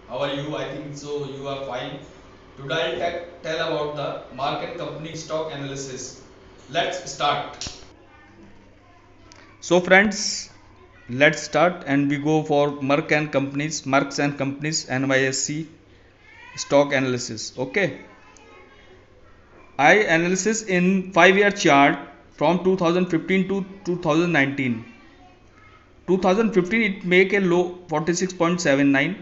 How are you? I think so. You are fine. Today I'll tell about the Mark and Company stock analysis. Let's start. So friends, let's start and we go for Marks and Companies NYSE stock analysis. Okay. I analysis in 5-year chart from 2015 to 2019. 2015 it make a low 46.79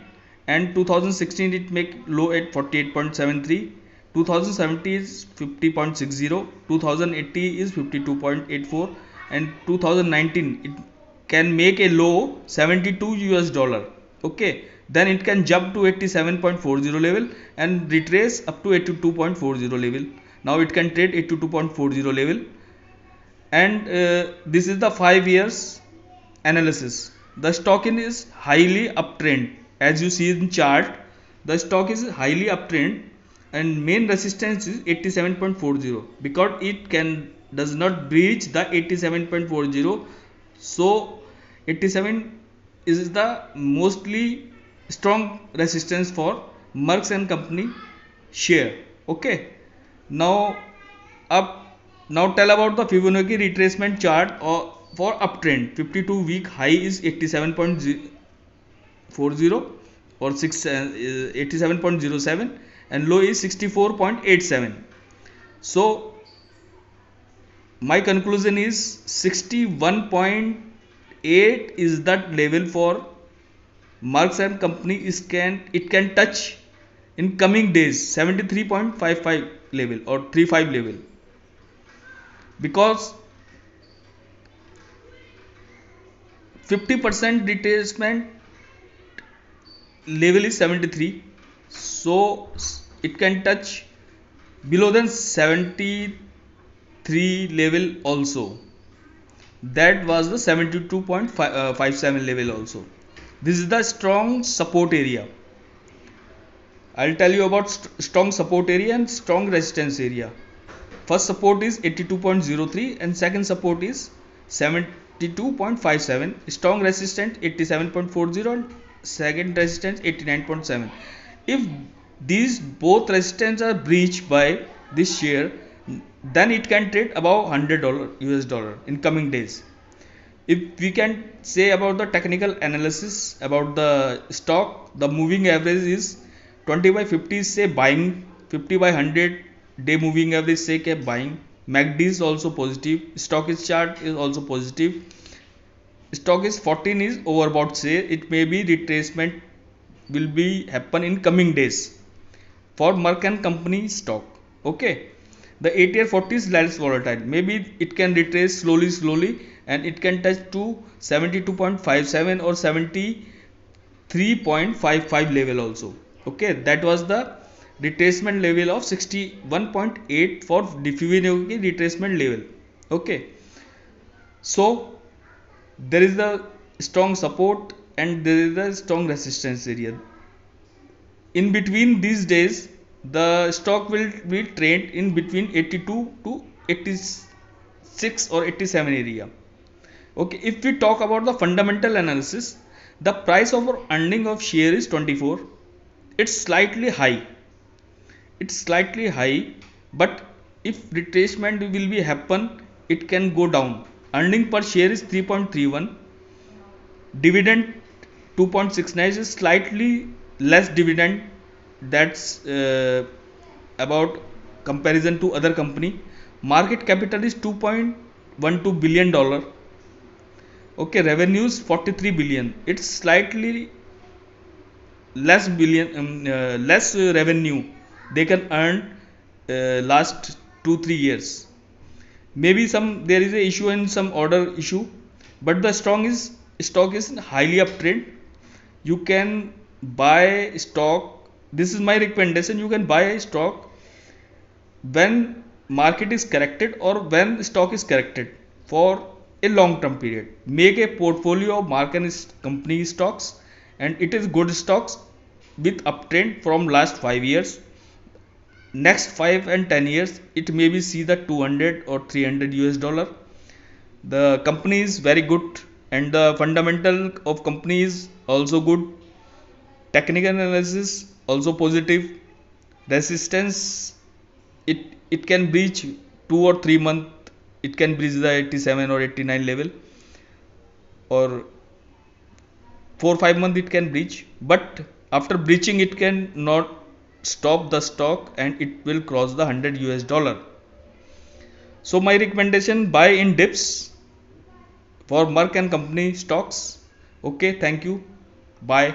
and 2016 it make low at 48.73. 2070 is 50.60, 2080 is 52.84, and 2019 it can make a low 72 US dollar. Okay, then it can jump to 87.40 level and retrace up to 82.40 level. Now it can trade 82.40 level, and this is the 5 years analysis. The stock is highly uptrend. As you see in chart, the stock is highly uptrend and main resistance is 87.40 because it can does not breach the 87.40. So 87 is the mostly strong resistance for Merck's and Company share. Okay, now up now tell about the Fibonacci retracement chart or for uptrend. 52-week high is 87.40 or 87.07 and low is 64.87. So my conclusion is 61.8 is that level for Marks and Company is can touch in coming days 73.55 level or 35 level, because 50% retracement level is 73, so it can touch below than 73 level also. That was the 72.57 level also. This is the strong support area. I'll tell you about strong support area and strong resistance area. First support is 82.03 and second support is 72.57. Strong resistance 87.40 and second resistance 89.7. If these both resistance are breached by this share, then it can trade above $100 US dollar in coming days. If we can say about the technical analysis about the stock, the moving average is 20 by 50 is say buying, 50 by 100 day moving average say ke buying. MACD is also positive, stock is chart is also positive. Stock is 14 is overbought say it may be retracement will be happen in coming days for Merck and Company stock. Okay, the ATR 40 is less volatile. Maybe it can retrace slowly and it can touch to 72.57 or 73.55 level also. Okay, that was the retracement level of 61.8 for Fibonacci retracement level. Okay, so there is the strong support and there is the strong resistance area. In between these days, the stock will be trade in between 82 to 86 or 87 area. Okay, if we talk about the fundamental analysis, the price of earning of share is 24. It's slightly high. It's slightly high, but if retracement will be happen, it can go down. Earning per share is 3.31. Dividend 2.69 is slightly less dividend. That's about comparison to other company. Market capital is 2.12 billion dollar. Okay, revenues 43 billion. It's slightly less revenue they can earn last 2-3 years. Maybe some there is a issue in some order issue, but the stock is highly uptrend. You can buy stock. This is my recommendation. You can buy stock when market is corrected or when stock is corrected for a long term period. Make a portfolio of Mark and Company stocks, and it is good stocks with uptrend from last 5 years. Next 5 and 10 years it may be see the 200 or 300 US dollar. The company is very good and the fundamental of company is also good. Technical analysis also positive. Resistance, it can breach 2 or 3 month, it can breach the 87 or 89 level, or 4 5 month it can breach, but after breaching it can not stop the stock and it will cross the 100 US dollar. So my recommendation, buy in dips for Merck and company stocks. Okay, thank you, bye.